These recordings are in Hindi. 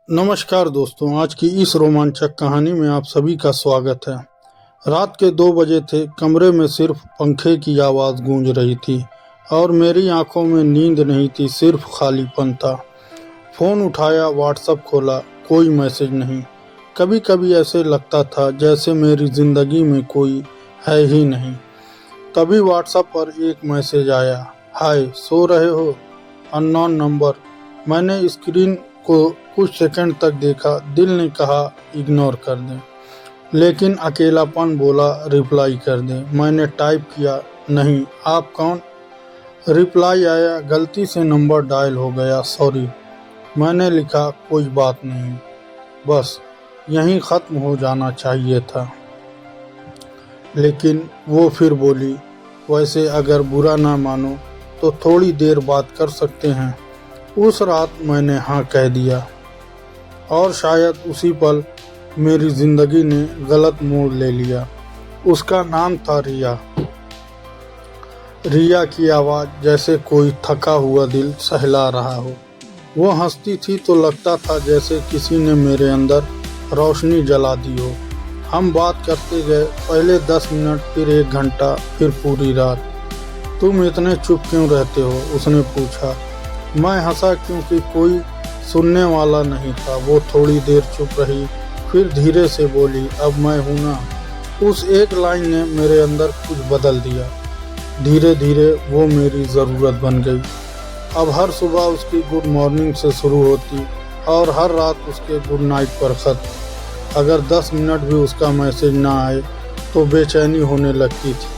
नमस्कार दोस्तों, आज की इस रोमांचक कहानी में आप सभी का स्वागत है। रात के 2 बजे थे। कमरे में सिर्फ पंखे की आवाज़ गूंज रही थी और मेरी आंखों में नींद नहीं थी, सिर्फ खालीपन था। फ़ोन उठाया, व्हाट्सएप खोला, कोई मैसेज नहीं। कभी कभी ऐसे लगता था जैसे मेरी ज़िंदगी में कोई है ही नहीं। तभी व्हाट्सएप पर एक मैसेज आया, हाय, सो रहे हो? Unknown number. मैंने स्क्रीन को कुछ सेकंड तक देखा। दिल ने कहा इग्नोर कर दें, लेकिन अकेलापन बोला रिप्लाई कर दें। मैंने टाइप किया, नहीं, आप कौन? रिप्लाई आया, गलती से नंबर डायल हो गया, सॉरी। मैंने लिखा, कोई बात नहीं, बस यहीं ख़त्म हो जाना चाहिए था। लेकिन वो फिर बोली, वैसे अगर बुरा ना मानो तो थोड़ी देर बात कर सकते हैं। उस रात मैंने हाँ कह दिया और शायद उसी पल मेरी ज़िंदगी ने गलत मोड़ ले लिया। उसका नाम था रिया। रिया की आवाज़ जैसे कोई थका हुआ दिल सहला रहा हो। वो हंसती थी तो लगता था जैसे किसी ने मेरे अंदर रोशनी जला दी हो। हम बात करते गए, पहले 10 मिनट, फिर 1 घंटा, फिर पूरी रात। तुम इतने चुप क्यों रहते हो? उसने पूछा। मैं हंसा क्योंकि कोई सुनने वाला नहीं था। वो थोड़ी देर चुप रही, फिर धीरे से बोली, अब मैं हूँ ना। उस एक लाइन ने मेरे अंदर कुछ बदल दिया। धीरे धीरे वो मेरी ज़रूरत बन गई। अब हर सुबह उसकी गुड मॉर्निंग से शुरू होती और हर रात उसके गुड नाइट पर ख़त्म। अगर 10 मिनट भी उसका मैसेज ना आए तो बेचैनी होने लगती थी।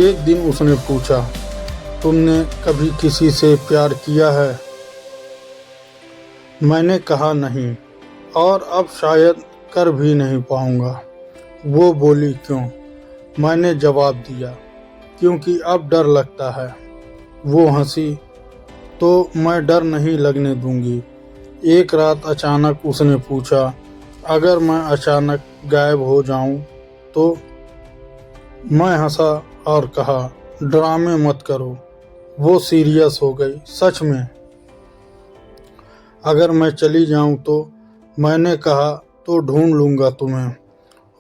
एक दिन उसने पूछा, तुमने कभी किसी से प्यार किया है? मैंने कहा नहीं, और अब शायद कर भी नहीं पाऊंगा। वो बोली, क्यों? मैंने जवाब दिया, क्योंकि अब डर लगता है। वो हंसी, तो मैं डर नहीं लगने दूंगी। एक रात अचानक उसने पूछा, अगर मैं अचानक गायब हो जाऊं तो? मैं हंसा और कहा, ड्रामे मत करो। वो सीरियस हो गई, सच में? अगर मैं चली जाऊं तो? मैंने कहा, तो ढूंढ लूंगा तुम्हें।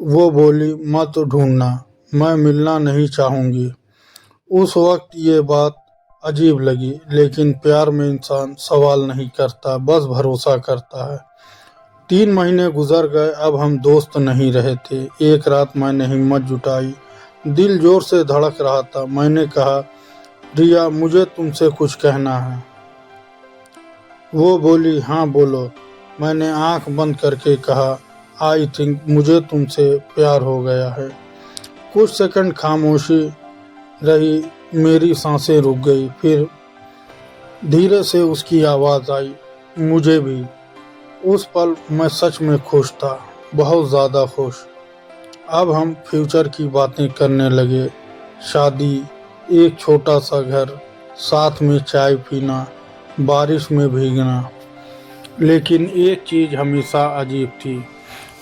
वो बोली, मत ढूंढना, मैं मिलना नहीं चाहूँगी। उस वक्त ये बात अजीब लगी, लेकिन प्यार में इंसान सवाल नहीं करता, बस भरोसा करता है। 3 महीने गुजर गए, अब हम दोस्त नहीं रहे थे। एक रात मैंने हिम्मत जुटाई, दिल जोर से धड़क रहा था। मैंने कहा, रिया, मुझे तुमसे कुछ कहना है। वो बोली, हाँ बोलो। मैंने आंख बंद करके कहा, आई थिंक मुझे तुमसे प्यार हो गया है। कुछ सेकंड खामोशी रही, मेरी सांसें रुक गई। फिर धीरे से उसकी आवाज़ आई, मुझे भी। उस पल मैं सच में खुश था, बहुत ज़्यादा खुश। अब हम फ्यूचर की बातें करने लगे, शादी, एक छोटा सा घर, साथ में चाय पीना, बारिश में भीगना। लेकिन एक चीज़ हमेशा अजीब थी,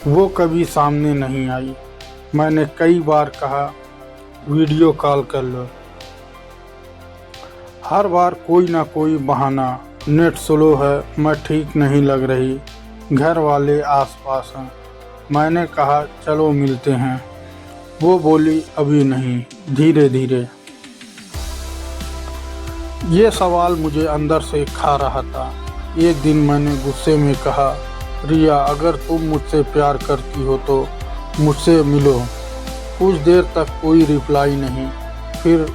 वो कभी सामने नहीं आई। मैंने कई बार कहा, वीडियो कॉल कर लो। हर बार कोई ना कोई बहाना, नेट स्लो है, मैं ठीक नहीं लग रही, घर वाले आसपास हैं। मैंने कहा, चलो मिलते हैं। वो बोली, अभी नहीं, धीरे धीरे। ये सवाल मुझे अंदर से खा रहा था। एक दिन मैंने गुस्से में कहा, रिया, अगर तुम मुझसे प्यार करती हो तो मुझसे मिलो। कुछ देर तक कोई रिप्लाई नहीं, फिर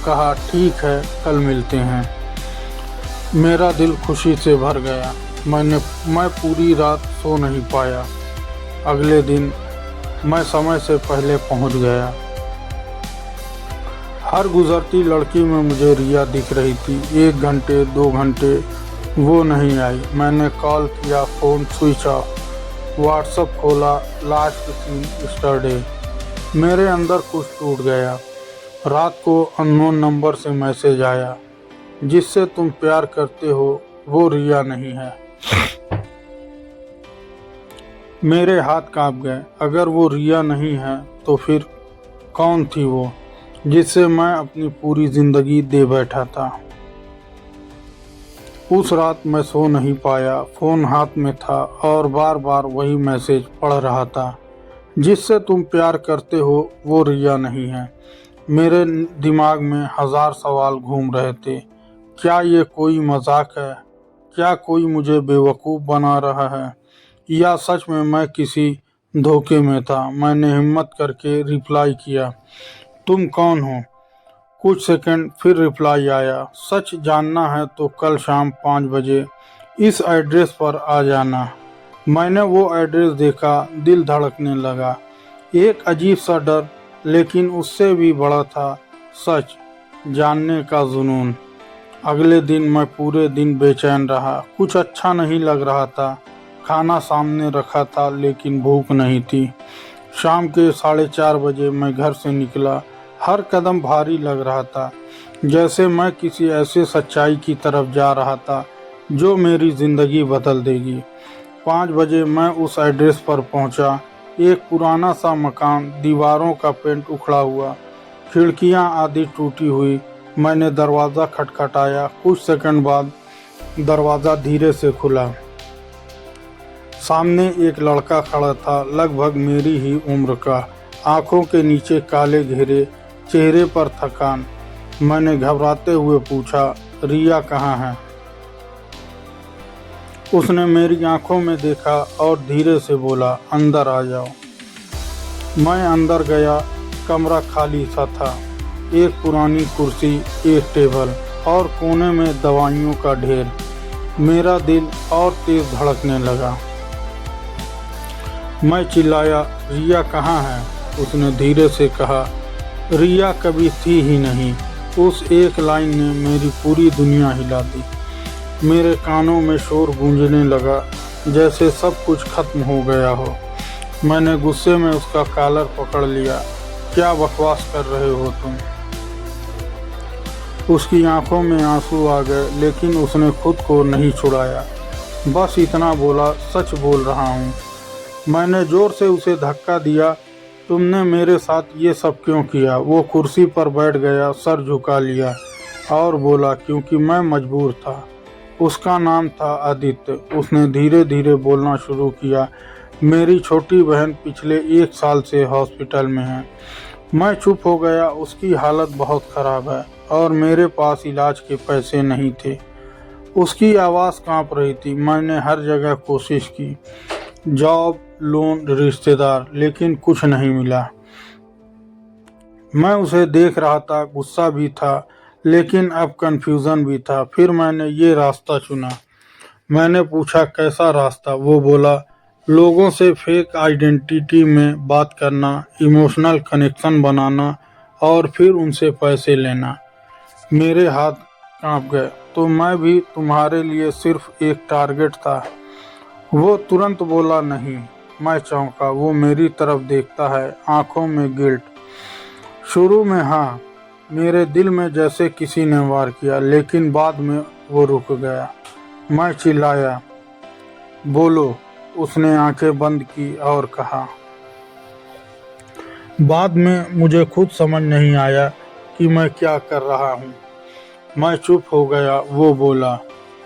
कहा, ठीक है, कल मिलते हैं। मेरा दिल खुशी से भर गया। मैं पूरी रात सो नहीं पाया। अगले दिन मैं समय से पहले पहुंच गया। हर गुजरती लड़की में मुझे रिया दिख रही थी। 1 घंटे 2 घंटे वो नहीं आई। मैंने कॉल किया, फ़ोन स्विच ऑफ। व्हाट्सएप खोला, लास्ट सीन यस्टरडे। मेरे अंदर कुछ टूट गया। रात को अननोन नंबर से मैसेज आया, जिससे तुम प्यार करते हो वो रिया नहीं है। मेरे हाथ कांप गए। अगर वो रिया नहीं है तो फिर कौन थी वो, जिससे मैं अपनी पूरी ज़िंदगी दे बैठा था? उस रात मैं सो नहीं पाया। फ़ोन हाथ में था और बार बार वही मैसेज पढ़ रहा था। जिससे तुम प्यार करते हो वो रिया नहीं है। मेरे दिमाग में हजार सवाल घूम रहे थे। क्या ये कोई मजाक है? क्या कोई मुझे बेवकूफ़ बना रहा है, या सच में मैं किसी धोखे में था? मैंने हिम्मत करके रिप्लाई किया, तुम कौन हो? कुछ सेकंड फिर रिप्लाई आया, सच जानना है तो कल शाम 5 बजे इस एड्रेस पर आ जाना। मैंने वो एड्रेस देखा, दिल धड़कने लगा। एक अजीब सा डर, लेकिन उससे भी बड़ा था सच जानने का जुनून। अगले दिन मैं पूरे दिन बेचैन रहा। कुछ अच्छा नहीं लग रहा था। खाना सामने रखा था लेकिन भूख नहीं थी। शाम के 4:30 बजे मैं घर से निकला। हर कदम भारी लग रहा था, जैसे मैं किसी ऐसे सच्चाई की तरफ जा रहा था जो मेरी ज़िंदगी बदल देगी। 5 बजे मैं उस एड्रेस पर पहुंचा। एक पुराना सा मकान, दीवारों का पेंट उखड़ा हुआ, खिड़कियां आधी टूटी हुई। मैंने दरवाज़ा खटखटाया। कुछ सेकंड बाद दरवाज़ा धीरे से खुला। सामने एक लड़का खड़ा था, लगभग मेरी ही उम्र का। आंखों के नीचे काले घेरे, चेहरे पर थकान। मैंने घबराते हुए पूछा, रिया कहाँ है? उसने मेरी आंखों में देखा और धीरे से बोला, अंदर आ जाओ। मैं अंदर गया। कमरा खाली सा था। एक पुरानी कुर्सी, एक टेबल और कोने में दवाइयों का ढेर। मेरा दिल और तेज धड़कने लगा। मैं चिल्लाया, रिया कहाँ है? उसने धीरे से कहा, रिया कभी थी ही नहीं। उस एक लाइन ने मेरी पूरी दुनिया हिला दी। मेरे कानों में शोर गूंजने लगा, जैसे सब कुछ खत्म हो गया हो। मैंने गुस्से में उसका कॉलर पकड़ लिया। क्या बकवास कर रहे हो तुम? उसकी आंखों में आंसू आ गए, लेकिन उसने खुद को नहीं छुड़ाया। बस इतना बोला, सच बोल रहा हूँ। मैंने जोर से उसे धक्का दिया। तुमने मेरे साथ ये सब क्यों किया? वो कुर्सी पर बैठ गया, सर झुका लिया और बोला, क्योंकि मैं मजबूर था। उसका नाम था आदित्य। उसने धीरे धीरे बोलना शुरू किया, मेरी छोटी बहन पिछले 1 साल से हॉस्पिटल में है। मैं चुप हो गया। उसकी हालत बहुत ख़राब है और मेरे पास इलाज के पैसे नहीं थे। उसकी आवाज़ कांप रही थी। मैंने हर जगह कोशिश की, जॉब, लोन, रिश्तेदार, लेकिन कुछ नहीं मिला। मैं उसे देख रहा था, गुस्सा भी था, लेकिन अब कन्फ्यूज़न भी था। फिर मैंने ये रास्ता चुना। मैंने पूछा, कैसा रास्ता? वो बोला, लोगों से फेक आइडेंटिटी में बात करना, इमोशनल कनेक्शन बनाना और फिर उनसे पैसे लेना। मेरे हाथ कांप गए। तो मैं भी तुम्हारे लिए सिर्फ एक टारगेट था? वो तुरंत बोला, नहीं। मैं चौंका। वो मेरी तरफ देखता है, आंखों में गिल्ट। शुरू में हाँ, मेरे दिल में जैसे किसी ने वार किया, लेकिन बाद में वो रुक गया। मैं चिल्लाया, बोलो। उसने आंखें बंद की और कहा। बाद में मुझे खुद समझ नहीं आया कि मैं क्या कर रहा हूँ। मैं चुप हो गया। वो बोला,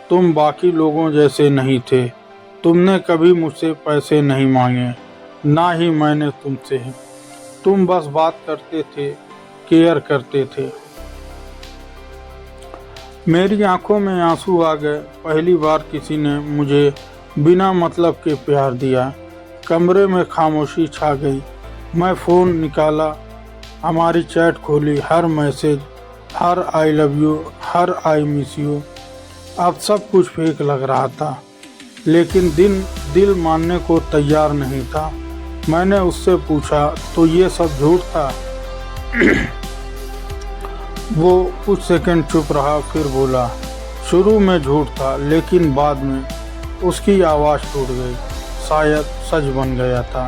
तुम बाकी लोगों जैसे नहीं थे। तुमने कभी मुझसे पैसे नहीं मांगे, ना ही मैंने तुमसे। तुम बस बात करते थे, केयर करते थे। मेरी आंखों में आंसू आ गए। पहली बार किसी ने मुझे बिना मतलब के प्यार दिया। कमरे में खामोशी छा गई। मैं फ़ोन निकाला, हमारी चैट खोली। हर मैसेज, हर आई लव यू, हर आई मिस यू। अब सब कुछ फेक लग रहा था, लेकिन दिल मानने को तैयार नहीं था। मैंने उससे पूछा, तो ये सब झूठ था? वो कुछ सेकंड चुप रहा, फिर बोला, शुरू में झूठ था, लेकिन बाद में। उसकी आवाज़ टूट गई। शायद सच बन गया था।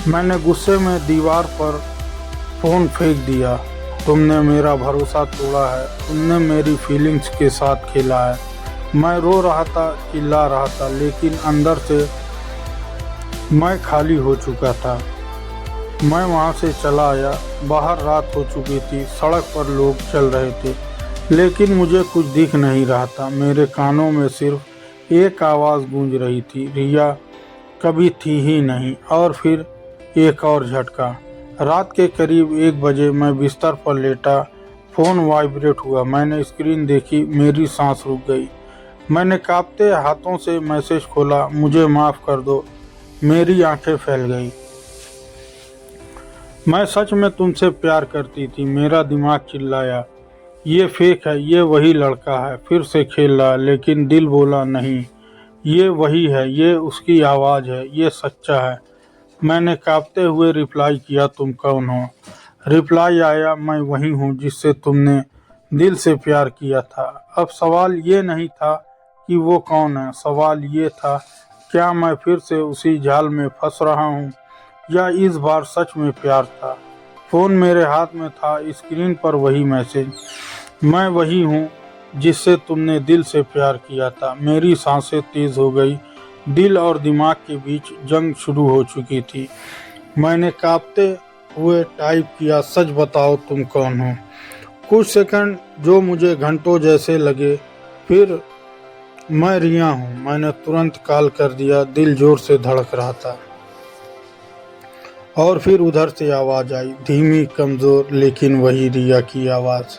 मैंने गुस्से में दीवार पर फ़ोन फेंक दिया। तुमने मेरा भरोसा तोड़ा है। तुमने मेरी फीलिंग्स के साथ खेला है। मैं रो रहा था, चिल्ला रहा था, लेकिन अंदर से मैं खाली हो चुका था। मैं वहाँ से चला आया। बाहर रात हो चुकी थी। सड़क पर लोग चल रहे थे। लेकिन मुझे कुछ दिख नहीं रहा था। मेरे कानों में सिर्फ एक आवाज़ गूंज रही थी, रिया कभी थी ही नहीं। और फिर एक और झटका। रात के करीब 1 बजे मैं बिस्तर पर लेटा, फ़ोन वाइब्रेट हुआ। मैंने स्क्रीन देखी, मेरी सांस रुक गई। मैंने कांपते हाथों से मैसेज खोला, मुझे माफ़ कर दो। मेरी आंखें फैल गई। मैं सच में तुमसे प्यार करती थी। मेरा दिमाग चिल्लाया, ये फेक है, ये वही लड़का है, फिर से खेल रहा है। लेकिन दिल बोला नहीं, ये वही है, ये उसकी आवाज़ है, ये सच्चा है। मैंने कांपते हुए रिप्लाई किया, तुम कौन हो? रिप्लाई आया, मैं वही हूँ जिससे तुमने दिल से प्यार किया था। अब सवाल ये नहीं था कि वो कौन है, सवाल ये था, क्या मैं फिर से उसी जाल में फंस रहा हूँ या इस बार सच में प्यार था। फ़ोन मेरे हाथ में था, स्क्रीन पर वही मैसेज, मैं वही हूँ जिससे तुमने दिल से प्यार किया था। मेरी सांसें तेज़ हो गई। दिल और दिमाग के बीच जंग शुरू हो चुकी थी। मैंने कांपते हुए टाइप किया, सच बताओ तुम कौन हो? कुछ सेकंड जो मुझे घंटों जैसे लगे, फिर मैं रिया हूँ। मैंने तुरंत कॉल कर दिया, दिल जोर से धड़क रहा था। और फिर उधर से आवाज़ आई, धीमी, कमज़ोर, लेकिन वही रिया की आवाज़।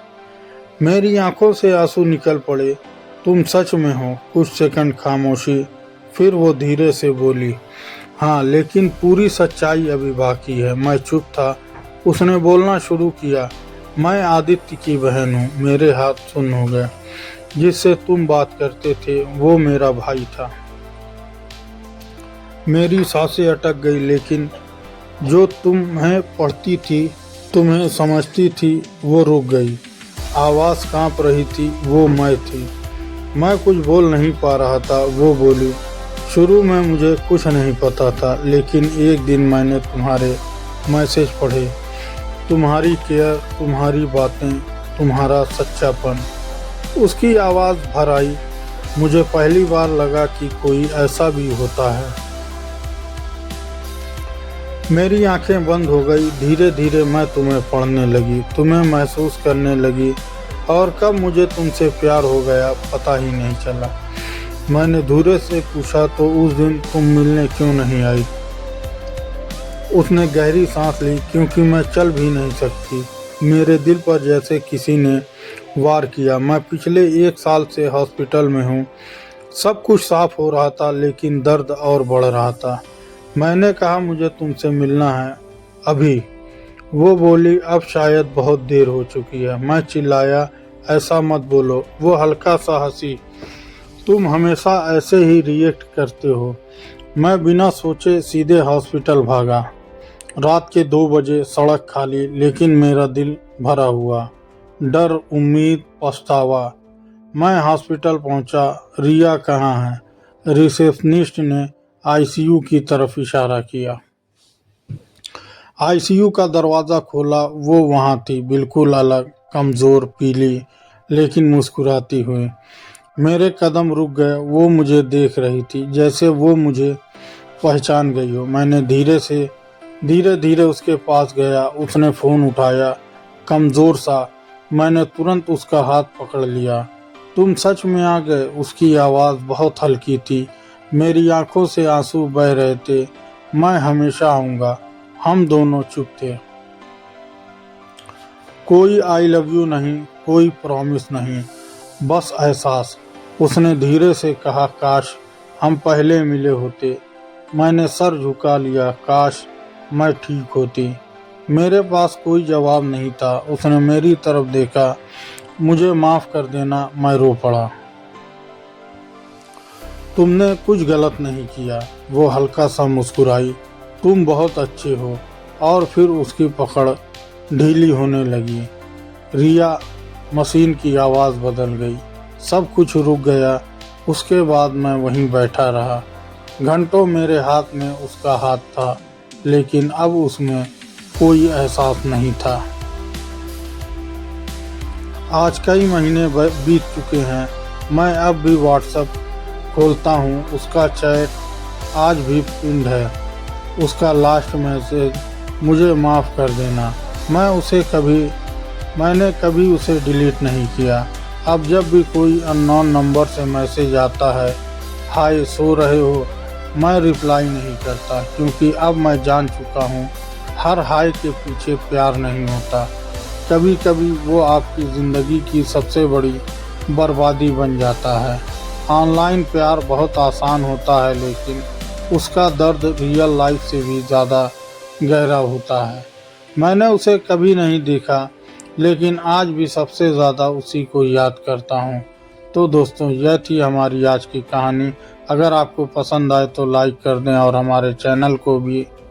मेरी आंखों से आंसू निकल पड़े। तुम सच में हो? कुछ सेकंड खामोशी, फिर वो धीरे से बोली, हाँ, लेकिन पूरी सच्चाई अभी बाकी है। मैं चुप था। उसने बोलना शुरू किया, मैं आदित्य की बहन हूँ। मेरे हाथ सुन्न हो गए। जिससे तुम बात करते थे वो मेरा भाई था। मेरी सांसें अटक गई, लेकिन जो तुम्हें पढ़ती थी, तुम्हें समझती थी, वो रुक गई। आवाज़ कांप रही थी, वो मैं थी। मैं कुछ बोल नहीं पा रहा था। वो बोली, शुरू में मुझे कुछ नहीं पता था, लेकिन एक दिन मैंने तुम्हारे मैसेज पढ़े, तुम्हारी केयर, तुम्हारी बातें, तुम्हारा सच्चापन। उसकी आवाज़ भर आई। मुझे पहली बार लगा कि कोई ऐसा भी होता है। मेरी आंखें बंद हो गई। धीरे धीरे मैं तुम्हें पढ़ने लगी, तुम्हें महसूस करने लगी, और कब मुझे तुमसे प्यार हो गया पता ही नहीं चला। मैंने धीरे से पूछा, तो उस दिन तुम मिलने क्यों नहीं आई? उसने गहरी सांस ली, क्योंकि मैं चल भी नहीं सकती। मेरे दिल पर जैसे किसी ने वार किया। मैं पिछले 1 साल से हॉस्पिटल में हूँ। सब कुछ साफ हो रहा था, लेकिन दर्द और बढ़ रहा था। मैंने कहा, मुझे तुमसे मिलना है अभी। वो बोली, अब शायद बहुत देर हो चुकी है। मैं चिल्लाया, ऐसा मत बोलो। वो हल्का सा हंसी, तुम हमेशा ऐसे ही रिएक्ट करते हो। मैं बिना सोचे सीधे हॉस्पिटल भागा। रात के 2 बजे, सड़क खाली, लेकिन मेरा दिल भरा हुआ। डर, उम्मीद, पछतावा। मैं हॉस्पिटल पहुंचा। रिया कहाँ है? रिसेप्शनिस्ट ने आईसीयू की तरफ इशारा किया। आईसीयू का दरवाज़ा खोला। वो वहाँ थी, बिल्कुल अलग, कमज़ोर, पीली, लेकिन मुस्कुराती हुई। मेरे कदम रुक गए। वो मुझे देख रही थी, जैसे वो मुझे पहचान गई हो। मैंने धीरे धीरे उसके पास गया। उसने फ़ोन उठाया, कमज़ोर सा। मैंने तुरंत उसका हाथ पकड़ लिया। तुम सच में आ गए? उसकी आवाज़ बहुत हल्की थी। मेरी आंखों से आंसू बह रहे थे। मैं हमेशा आऊँगा। हम दोनों चुप थे। कोई आई लव यू नहीं, कोई प्रॉमिस नहीं, बस एहसास। उसने धीरे से कहा, काश हम पहले मिले होते। मैंने सर झुका लिया। काश मैं ठीक होती। मेरे पास कोई जवाब नहीं था। उसने मेरी तरफ देखा। मुझे माफ़ कर देना। मैं रो पड़ा। तुमने कुछ गलत नहीं किया। वो हल्का सा मुस्कुराई, तुम बहुत अच्छे हो। और फिर उसकी पकड़ ढीली होने लगी। रिया, मशीन की आवाज़ बदल गई। सब कुछ रुक गया। उसके बाद मैं वहीं बैठा रहा। घंटों मेरे हाथ में उसका हाथ था, लेकिन अब उसमें कोई एहसास नहीं था। आज कई महीने बीत चुके हैं। मैं अब भी व्हाट्सएप खोलता हूँ। उसका चैट आज भी पिंड है। उसका लास्ट मैसेज, मुझे माफ़ कर देना। मैंने कभी उसे डिलीट नहीं किया। अब जब भी कोई अननोन नंबर से मैसेज आता है, हाय सो रहे हो, मैं रिप्लाई नहीं करता, क्योंकि अब मैं जान चुका हूँ हर हाय के पीछे प्यार नहीं होता। कभी कभी वो आपकी ज़िंदगी की सबसे बड़ी बर्बादी बन जाता है। ऑनलाइन प्यार बहुत आसान होता है, लेकिन उसका दर्द रियल लाइफ से भी ज़्यादा गहरा होता है। मैंने उसे कभी नहीं देखा, लेकिन आज भी सबसे ज़्यादा उसी को याद करता हूँ। तो दोस्तों, यह थी हमारी आज की कहानी। अगर आपको पसंद आए तो लाइक कर दें और हमारे चैनल को भी